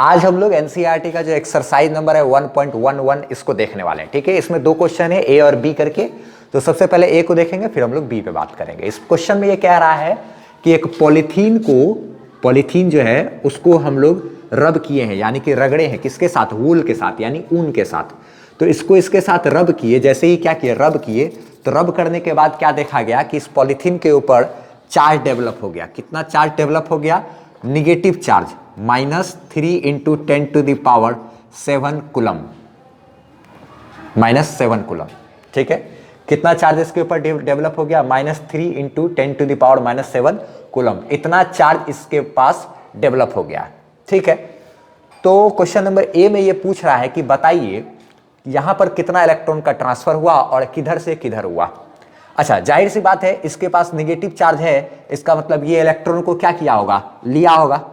आज हम लोग एनसीईआरटी का जो एक्सरसाइज नंबर है 1.11 इसको देखने वाले हैं। ठीक है, इसमें दो क्वेश्चन है ए और बी करके। तो सबसे पहले ए को देखेंगे, फिर हम लोग बी पे बात करेंगे। इस क्वेश्चन में ये कह रहा है कि एक पॉलीथीन जो है उसको हम लोग रब किए हैं, यानी कि रगड़े हैं। किसके साथ? वूल के साथ, यानी ऊन के साथ। तो इसको इसके साथ रब किए। जैसे ही क्या किए? रब किए। तो रब करने के बाद क्या देखा गया कि इस पॉलीथीन के ऊपर चार्ज डेवलप हो गया। कितना चार्ज डेवलप हो गया? Negative charge -3 × 10⁻7 coulomb. -7 कूलम। ठीक है, कितना चार्ज इसके ऊपर डेवलप हो गया? -3 × 10⁻7 कूलम। इतना चार्ज इसके पास डेवलप हो गया। ठीक है, तो क्वेश्चन नंबर ए में ये पूछ रहा है कि बताइए यहां पर कितना इलेक्ट्रॉन का ट्रांसफर हुआ और किधर से किधर हुआ। अच्छा, जाहिर सी बात है इसके पास नेगेटिव चार्ज है, इसका मतलब ये इलेक्ट्रॉन को क्या किया होगा? लिया होगा।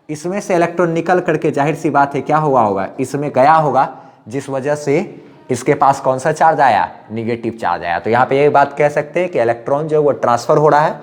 इसमें से इलेक्ट्रॉन निकल करके जाहिर सी बात है क्या हुआ होगा? इसमें गया होगा, जिस वजह से इसके पास कौन सा चार्ज आया? निगेटिव चार्ज आया। तो यहाँ पे ये बात कह सकते हैं कि इलेक्ट्रॉन जो है वो ट्रांसफर हो रहा है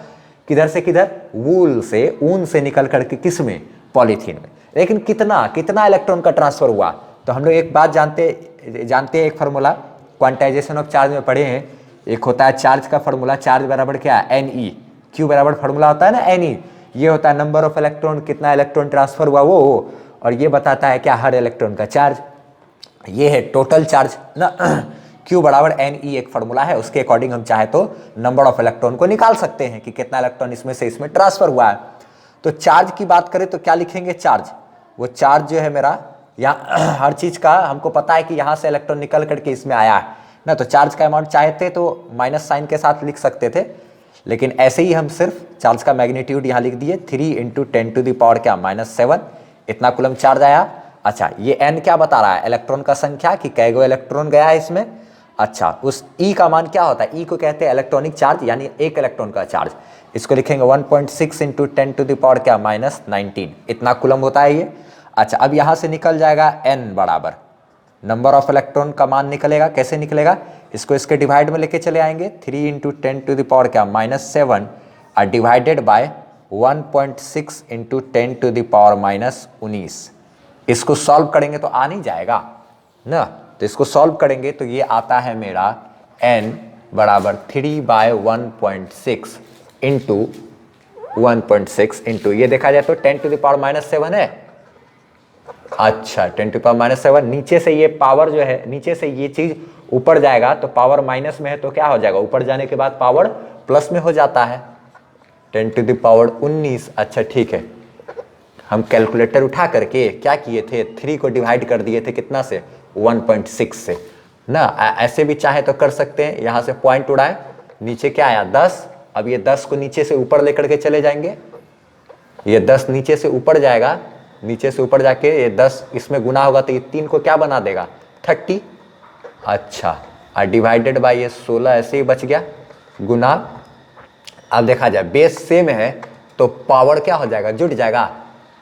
किधर से किधर? वूल से, ऊन से निकल करके किसमें? पॉलीथीन में। लेकिन कितना इलेक्ट्रॉन का ट्रांसफर हुआ? तो हम लोग एक बात जानते हैं, एक फार्मूला क्वांटाइजेशन ऑफ चार्ज में पढ़े हैं। एक होता है चार्ज का फार्मूला, चार्ज बराबर क्या है? Ne। क्यू बराबर फार्मूला होता है ना Ne। ये होता है नंबर ऑफ इलेक्ट्रॉन, कितना इलेक्ट्रॉन ट्रांसफर हुआ वो, और ये बताता है क्या? हर इलेक्ट्रॉन का चार्ज। ये है टोटल चार्ज ना। Q बराबर Ne एक फार्मूला है, उसके अकॉर्डिंग हम चाहे तो नंबर ऑफ इलेक्ट्रॉन को निकाल सकते हैं कि कितना इलेक्ट्रॉन इसमें से इसमें ट्रांसफर हुआ है। तो चार्ज की बात करें तो क्या लिखेंगे? चार्ज। वो चार्ज जो है मेरा यहाँ हर चीज का हमको पता है कि यहाँ से इलेक्ट्रॉन निकल करके इसमें आया है ना। तो चार्ज का अमाउंट चाहते तो माइनस साइन के साथ लिख सकते थे, लेकिन ऐसे ही हम सिर्फ चार्ज का मैग्नीट्यूड यहाँ लिख दिए। 3 × 10⁻, क्या? -7। इतना कूलम चार्ज आया। अच्छा, ये n क्या बता रहा है? इलेक्ट्रॉन का संख्या, कि कैगो इलेक्ट्रॉन गया है इसमें। अच्छा, उस E का मान क्या होता है? E को कहते हैं इलेक्ट्रॉनिक चार्ज, यानी एक इलेक्ट्रॉन का चार्ज। इसको लिखेंगे 1.6 × 10⁻, क्या? -19। इतना कूलम होता है ये। अच्छा, अब यहाँ से निकल जाएगा n बराबर नंबर ऑफ इलेक्ट्रॉन का मान निकलेगा। कैसे निकलेगा? इसको इसके डिवाइड में लेके चले आएंगे। 3 × 10⁻, क्या? -7 और डिवाइडेड बाय 1.6 × 10⁻⁻19। इसको सॉल्व करेंगे तो आ नहीं जाएगा ना। तो इसको सॉल्व करेंगे तो ये आता है मेरा n बराबर 3/1.6 × 1.6 इंटू, ये देखा जाए तो 10⁻⁻7 है। अच्छा, 10⁻⁻7। नीचे से ये पावर जो है, नीचे से ये चीज ऊपर जाएगा तो पावर माइनस में है तो क्या हो जाएगा? ऊपर जाने के बाद पावर प्लस में हो जाता है। 10⁻19। अच्छा ठीक है, हम कैलकुलेटर उठा करके क्या किए थे? 3 को डिवाइड कर दिए थे कितना से? 1.6 से ना। ऐसे भी चाहे तो कर सकते हैं। यहाँ से पॉइंट उड़ाए, नीचे क्या आया? 10। अब ये 10 को नीचे से ऊपर लेकर के चले जाएंगे। ये 10 नीचे से ऊपर जाएगा, नीचे से ऊपर जाके ये 10 इसमें गुना होगा तो ये 3 को क्या बना देगा? 30। अच्छा, और डिवाइडेड बाय ये 16 ऐसे ही बच गया गुना। अब देखा जाए बेस सेम है तो पावर क्या हो जाएगा? जुड़ जाएगा।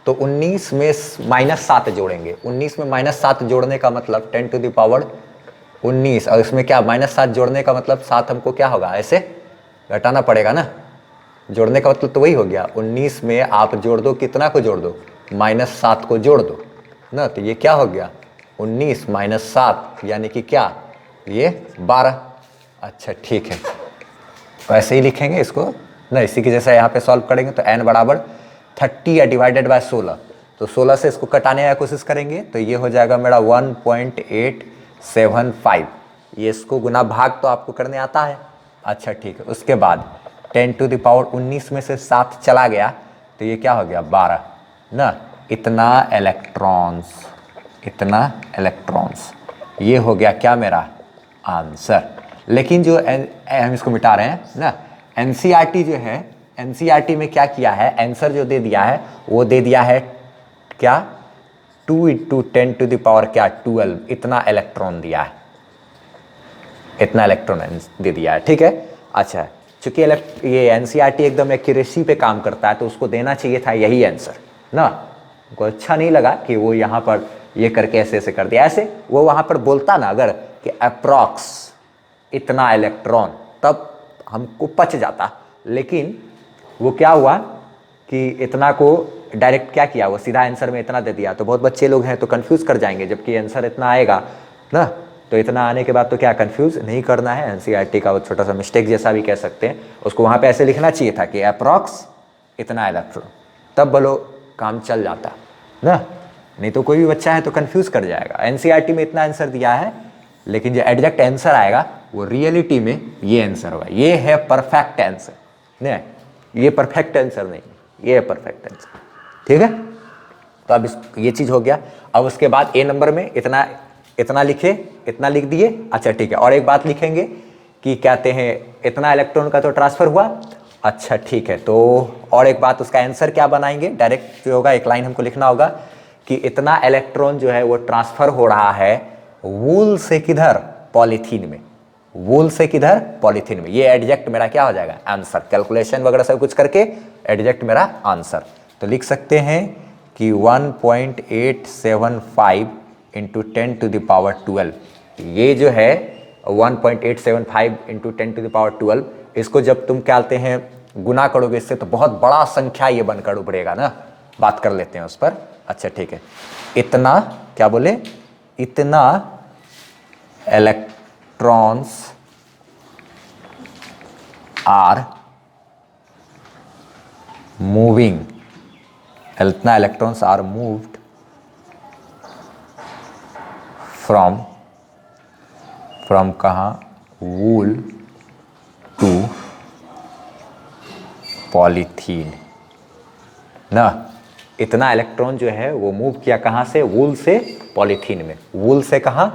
तो 19 में -7 जोड़ेंगे। 19 में -7 जोड़ने का मतलब 10⁻19, और इसमें क्या? -7 जोड़ने का मतलब 7 हमको क्या होगा? ऐसे घटाना पड़ेगा ना। जोड़ने का मतलब तो वही हो गया। 19 में आप जोड़ दो, कितना को जोड़ दो? -7 को जोड़ दो ना। तो ये क्या हो गया? 19 - 7 यानी कि क्या? ये 12। अच्छा ठीक है, वैसे ही लिखेंगे इसको ना, इसी की जैसा यहाँ पे सॉल्व करेंगे। तो n बराबर 30 या डिवाइडेड बाय 16, तो 16 से इसको कटाने की कोशिश करेंगे तो ये हो जाएगा मेरा 1.875। ये इसको गुना भाग तो आपको करने आता है। अच्छा ठीक है, उसके बाद 10⁻19 में से 7 चला गया तो ये क्या हो गया? 12 ना। इतना इलेक्ट्रॉन्स ये हो गया क्या मेरा आंसर। लेकिन जो हम इसको मिटा रहे हैं ना, एनसीईआरटी जो है, एनसीईआरटी में क्या किया है? आंसर जो दे दिया है वो दे दिया है क्या? 2 × 10⁻, क्या? 12। इतना इलेक्ट्रॉन दिया है, इतना इलेक्ट्रॉन दे दिया है। ठीक है। अच्छा, चूंकि ये एनसीईआरटी एकदम एक्यूरेसी पे काम करता है तो उसको देना चाहिए था यही आंसर ना। उनको अच्छा नहीं लगा कि वो यहाँ पर ये करके ऐसे ऐसे कर दिया। ऐसे वो वहाँ पर बोलता ना अगर कि अप्रॉक्स इतना इलेक्ट्रॉन, तब हमको पच जाता। लेकिन वो क्या हुआ कि इतना को डायरेक्ट क्या किया, वो सीधा आंसर में इतना दे दिया। तो बहुत बच्चे लोग हैं तो कंफ्यूज कर जाएंगे, जबकि आंसर इतना आएगा ना। तो इतना आने के बाद तो क्या कंफ्यूज नहीं करना है। एनसीईआरटी का वो छोटा सा मिस्टेक जैसा भी कह सकते हैं, उसको वहाँ पे ऐसे लिखना चाहिए था कि अप्रॉक्स इतना इलेक्ट्रॉन, तब बोलो काम चल जाता ना। नहीं तो कोई भी बच्चा है तो कंफ्यूज कर जाएगा। एनसीईआरटी में इतना आंसर दिया है, लेकिन जो एग्जैक्ट आंसर आएगा वो रियलिटी में ये आंसर होगा। ये है परफेक्ट आंसर, नहीं ये परफेक्ट आंसर नहीं, ये है परफेक्ट आंसर। ठीक है, तो अब ये चीज़ हो गया। अब उसके बाद ए नंबर में इतना इतना लिखे, इतना लिख दिए। अच्छा ठीक है, और एक बात लिखेंगे कि कहते हैं इतना इलेक्ट्रॉन का तो ट्रांसफर हुआ। अच्छा ठीक है, तो और एक बात, उसका आंसर क्या बनाएंगे, डायरेक्ट जो होगा एक लाइन हमको लिखना होगा कि इतना इलेक्ट्रॉन जो है वो ट्रांसफर हो रहा है वूल से किधर, पॉलीथीन में। वूल से किधर, पॉलीथीन में। ये एडजेक्ट मेरा क्या हो जाएगा, आंसर। कैलकुलेशन वगैरह सब कुछ करके एडजेक्ट मेरा आंसर। तो लिख सकते हैं कि 1.875 इंटू 10 टू द पावर 12, ये जो है 1.875 इंटू 10 टू द पावर 12, इसको जब तुम क्या कहते हैं गुना करोगे इससे, तो बहुत बड़ा संख्या ये बनकर उभरेगा ना। बात कर लेते हैं उस पर। अच्छा ठीक है, इतना क्या बोले, इतना इलेक्ट्रॉन्स आर मूविंग, इतना इलेक्ट्रॉन्स आर मूव्ड फ्रॉम कहाँ, वूल टू पॉलीथीन ना। इतना इलेक्ट्रॉन जो है वो मूव किया कहाँ से, वूल से पॉलीथीन में। वूल से कहाँ,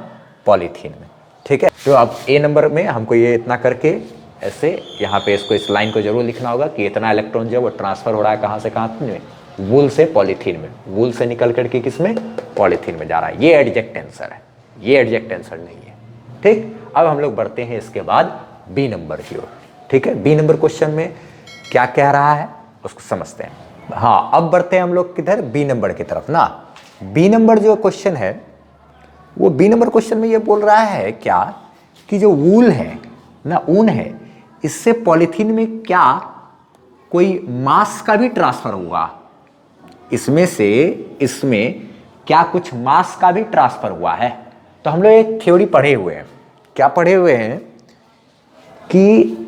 पॉलीथीन में। ठीक है, तो अब ए नंबर में हमको ये इतना करके ऐसे यहाँ पे इसको, इस लाइन को जरूर लिखना होगा कि इतना इलेक्ट्रॉन जो है वो ट्रांसफर हो रहा है कहाँ से कहाँ में, वूल से पॉलीथीन में। वूल से निकल करके किस में, पॉलीथीन में जा रहा है। ये एडजेक्ट आंसर है, ये एडजेक्ट आंसर नहीं है। ठीक, अब हम लोग बढ़ते हैं इसके बाद बी नंबर की ओर। ठीक है, बी नंबर क्वेश्चन में क्या कह रहा है उसको समझते हैं। हाँ, अब बढ़ते हैं हम लोग किधर, बी नंबर की तरफ ना। बी नंबर जो क्वेश्चन है वो बी नंबर क्वेश्चन में ये बोल रहा है क्या कि जो वूल है ना, ऊन है, इससे पॉलीथीन में क्या कोई मास का भी ट्रांसफर हुआ, इसमें से इसमें क्या कुछ मास का भी ट्रांसफर हुआ है। तो हम लोग एक थ्योरी पढ़े हुए हैं, क्या पढ़े हुए हैं कि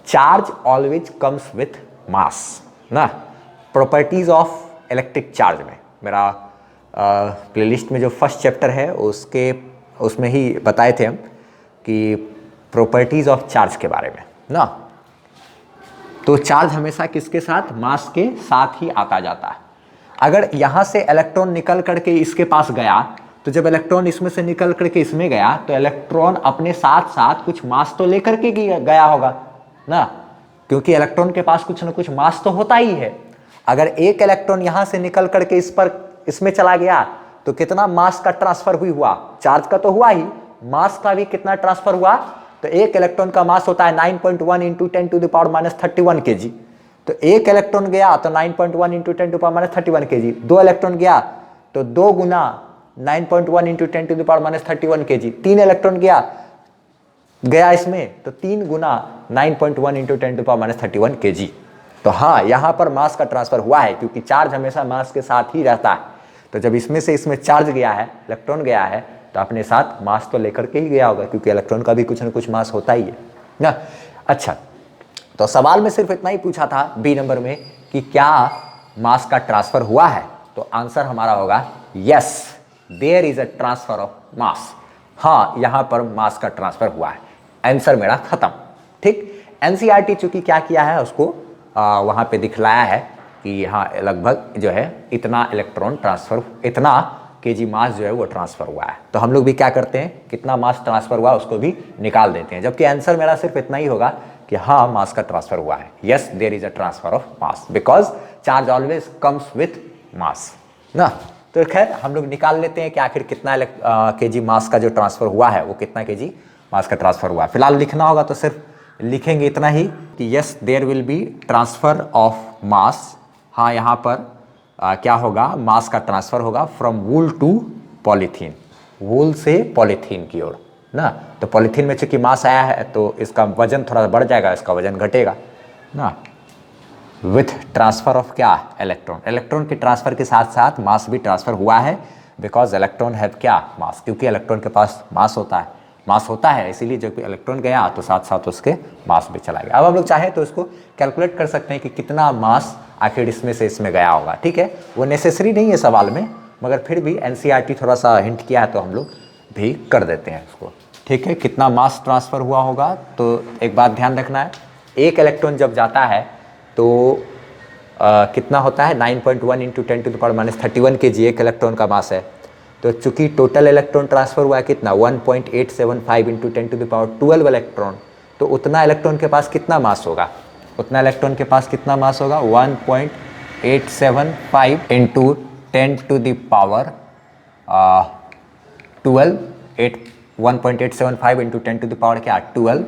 charge always comes with mass ना। प्रॉपर्टीज ऑफ इलेक्ट्रिक चार्ज में मेरा प्लेलिस्ट में जो फर्स्ट चैप्टर है उसमें ही बताए थे हम कि प्रॉपर्टीज ऑफ चार्ज के बारे में ना। तो चार्ज हमेशा किसके साथ, मास के साथ ही आता जाता है। अगर यहाँ से इलेक्ट्रॉन निकल करके इसके पास गया, तो जब इलेक्ट्रॉन इसमें से निकल करके इसमें गया, तो इलेक्ट्रॉन अपने साथ साथ कुछ मास तो लेकर के गया होगा ना, क्योंकि इलेक्ट्रॉन के पास कुछ ना कुछ मास तो होता ही है। अगर एक इलेक्ट्रॉन यहाँ से निकल करके इसमें चला गया, तो कितना मास का ट्रांसफर हुआ, चार्ज का तो हुआ ही, मास का भी कितना ट्रांसफर हुआ। तो एक इलेक्ट्रॉन का मास होता है 9.1 into 10 to the power -31 kg। तो एक इलेक्ट्रॉन गया तो 9.1 इंटू 10 टू पावर -31 kg। दो इलेक्ट्रॉन गया तो 2 गुना 9.1 into 10 to the power -31 kg। तीन इलेक्ट्रॉन गया इसमें तो 3 गुना 9.1 इंटू 10 टू पावर -31 kg। तो हाँ, यहाँ पर मास का ट्रांसफर हुआ है, क्योंकि चार्ज हमेशा मास के साथ ही रहता है। तो जब इसमें से इसमें चार्ज गया है, इलेक्ट्रॉन गया है, तो अपने साथ मास तो लेकर के ही गया होगा, क्योंकि इलेक्ट्रॉन का भी कुछ ना कुछ मास होता ही है ना। अच्छा, तो सवाल में सिर्फ इतना ही पूछा था बी नंबर में कि क्या मास का ट्रांसफर हुआ है। तो आंसर हमारा होगा yes, there is a transfer of mass. हाँ, यहाँ पर मास का ट्रांसफर हुआ है। आंसर मेरा खत्म। ठीक, एनसीईआरटी चूंकि क्या किया है, उसको वहाँ पे दिखलाया है कि यहाँ लगभग जो है इतना इलेक्ट्रॉन ट्रांसफर, इतना केजी मास जो है वो ट्रांसफर हुआ है। तो हम लोग भी क्या करते हैं, कितना मास ट्रांसफर हुआ उसको भी निकाल देते हैं, जबकि आंसर मेरा सिर्फ इतना ही होगा कि हाँ, मास का ट्रांसफर हुआ है। Yes, there is a transfer of mass because charge always comes with mass ना। तो खैर हम लोग निकाल लेते हैं कि आखिर कितना केजी मास का जो ट्रांसफर हुआ है वो कितना केजी मास का ट्रांसफर हुआ है। फिलहाल लिखना होगा तो सिर्फ लिखेंगे इतना ही कि yes, there will be transfer of mass. हाँ, यहाँ पर क्या होगा, मास का ट्रांसफर होगा from wool to polythene, wool से पॉलीथीन की ओर ना। तो पॉलीथीन में चूंकि मास आया है तो इसका वजन थोड़ा बढ़ जाएगा, इसका वजन घटेगा ना। विथ ट्रांसफर ऑफ क्या, इलेक्ट्रॉन। इलेक्ट्रॉन के ट्रांसफर के साथ साथ मास भी ट्रांसफर हुआ है, बिकॉज इलेक्ट्रॉन हैव क्या, मास, क्योंकि इलेक्ट्रॉन के पास मास होता है, इसीलिए जब इलेक्ट्रॉन गया तो साथ साथ उसके मास भी चला गया। अब हम लोग चाहें तो इसको कैलकुलेट कर सकते हैं कि कितना मास आखिर इसमें से इसमें गया होगा। ठीक है, वो नेसेसरी नहीं है सवाल में, मगर फिर भी एनसीईआरटी थोड़ा सा हिंट किया है तो हम लोग भी कर देते हैं उसको। ठीक है, कितना मास ट्रांसफ़र हुआ होगा, तो एक बात ध्यान रखना है, एक इलेक्ट्रॉन जब जाता है तो कितना होता है, 9.1 इंटू 10⁻31 kg एक इलेक्ट्रॉन का मास है। तो चूंकि टोटल इलेक्ट्रॉन ट्रांसफ़र हुआ है कितना, 1.875 इंटू 10⁻12 इलेक्ट्रॉन, तो उतना इलेक्ट्रॉन के पास कितना मास होगा, 1.875 इंटू 10⁻12 1.875 इंटू 10⁻12 क्या, 12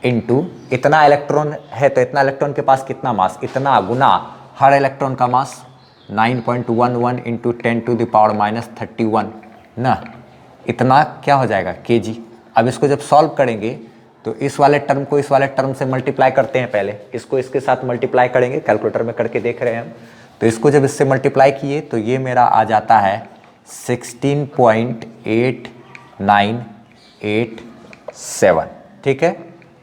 इंटू इतना इलेक्ट्रॉन है, तो इतना इलेक्ट्रॉन के पास कितना मास, इतना गुना हर इलेक्ट्रॉन का मास 9.11 इंटू 10⁻31 ना, इतना क्या हो जाएगा, केजी। अब इसको जब सॉल्व करेंगे तो इस वाले टर्म को इस वाले टर्म से मल्टीप्लाई करते हैं, पहले इसको इसके साथ मल्टीप्लाई करेंगे, कैलकुलेटर में करके देख रहे हैं हम। तो इसको जब इससे मल्टीप्लाई किए तो ये मेरा आ जाता है 16.8987। ठीक है,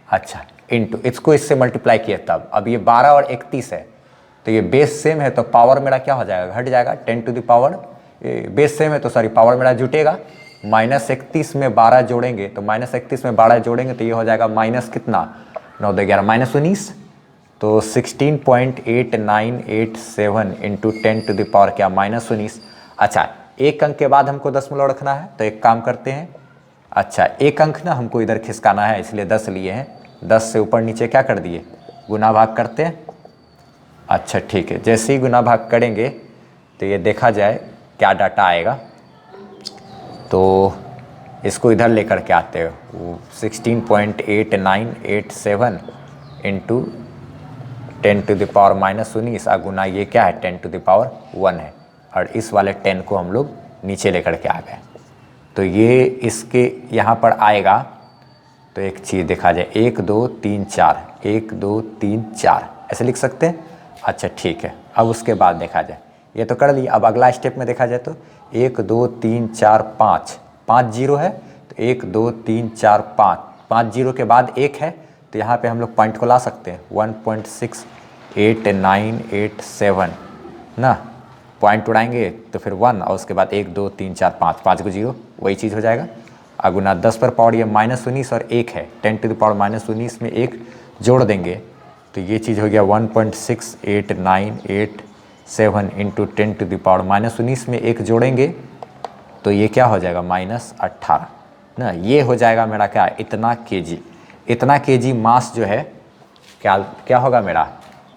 अच्छा, इंटू इसको इससे मल्टीप्लाई किया तब, अब ये 12 और 31 है, तो ये बेस सेम है तो पावर मेरा क्या हो जाएगा, घट जाएगा, 10 to the power, base same है तो सॉरी पावर मेरा जुटेगा, -31 में 12 जोड़ेंगे, तो -31 में 12 जोड़ेंगे तो ये हो जाएगा माइनस कितना, 9 2 11 -19, तो 16.8987 इंटू 10 टू द पावर क्या, -19। अच्छा, एक अंक के बाद हमको दशमलव रखना है, तो एक काम करते हैं, अच्छा एक अंक ना हमको इधर खिसकाना है, इसलिए 10 लिए हैं, 10 से ऊपर नीचे क्या कर दिए, गुना भाग करते हैं। अच्छा ठीक है, जैसे ही गुना भाग करेंगे तो ये देखा जाए क्या डाटा आएगा, तो इसको इधर लेकर के आते हो, 16.8987 इंटू 10 टू द पावर -19 गुना ये क्या है, 10 टू द पावर 1 है, और इस वाले 10 को हम लोग नीचे लेकर के आ गए, तो ये इसके यहाँ पर आएगा। तो एक चीज़ देखा जाए, 1 2 3 4 1 2 3 4 ऐसे लिख सकते हैं। अच्छा ठीक है, अब उसके बाद देखा जाए, ये तो कर लिया, अब अगला स्टेप में देखा जाए तो 1 2 3 4 5 जीरो है, तो 1 2 3 4 5 जीरो के बाद 1 है, तो यहाँ पे हम लोग पॉइंट को ला सकते हैं, 1.68987 ना, पॉइंट उड़ाएंगे तो फिर 1 और उसके बाद 1 2 3 4 5 को जीरो, वही चीज़ हो जाएगा। अगुना 10 पर पावर ये -19 और 1 है, 10 टू द पावर -19 में 1 जोड़ देंगे तो ये चीज़ हो गया 1.68987 इंटू 10 टू द पावर -19 में 1 जोड़ेंगे तो ये क्या हो जाएगा, -18 ना, ये हो जाएगा मेरा क्या, इतना केजी। इतना केजी मास जो है क्या होगा मेरा,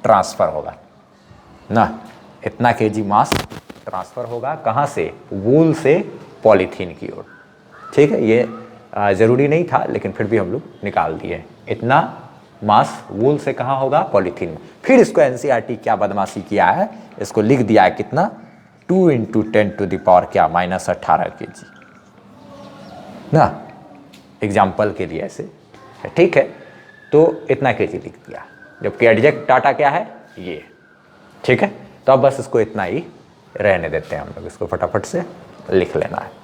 ट्रांसफ़र होगा ना, इतना केजी मास ट्रांसफ़र होगा, कहाँ से, वूल से पॉलीथीन की ओर। ठीक है, ये ज़रूरी नहीं था लेकिन फिर भी हम लोग निकाल दिए, इतना मास वूल से कहाँ होगा, पॉलीथीन में। फिर इसको एनसीईआरटी क्या बदमाशी किया है, इसको लिख दिया है कितना, 2 इंटू 10 टू द पावर क्या, -18 केजी ना, एग्जाम्पल के लिए ऐसे। ठीक है, तो इतना केजी लिख दिया, जबकि एग्जैक्ट डाटा क्या है ये। ठीक है, तो अब बस इसको इतना ही रहने देते हैं हम लोग, इसको फटाफट से लिख लेना है।